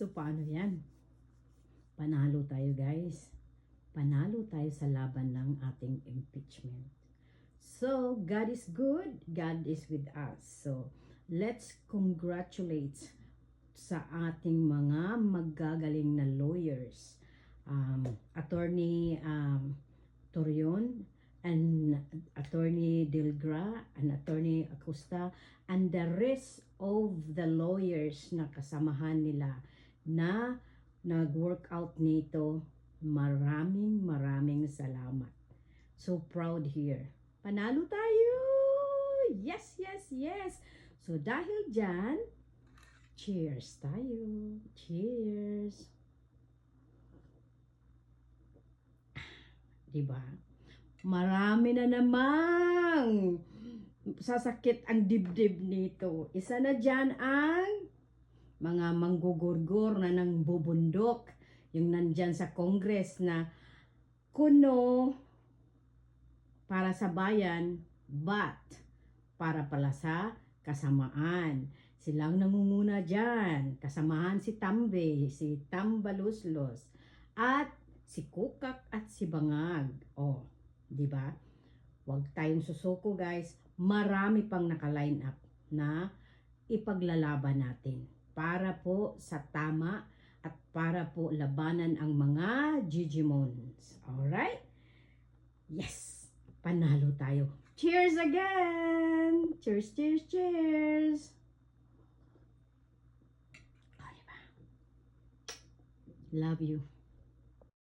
So, paano yan? Panalo tayo, guys. Panalo tayo sa laban ng ating impeachment. So, God is good. God is with us. So, let's congratulate sa ating mga magagaling na lawyers. Attorney Torion and Attorney Dilgra and Attorney Acosta and the rest of the lawyers na kasamahan nila na nag-workout nito. Maraming salamat. So proud here. Panalo tayo! Yes, yes, yes! So dahil dyan, cheers tayo. Cheers! Diba? Marami na namang sasakit ang dibdib nito. Isa na dyan ang mga manggugurgur na nang bubundok. Yung nandyan sa Congress na kuno para sa bayan, but para pala sa kasamaan. Silang nangunguna dyan. Kasamahan si Tambe, si Tambaluslos, at si Kukak at si Bangag. Oh, di ba? Huwag tayong susuko, guys. Marami pang naka-line up na ipaglalaban natin para po sa tama at para po labanan ang mga Gigimons. Alright? Yes! Panalo tayo. Cheers again! Cheers, cheers, cheers! Oh, diba? Love you.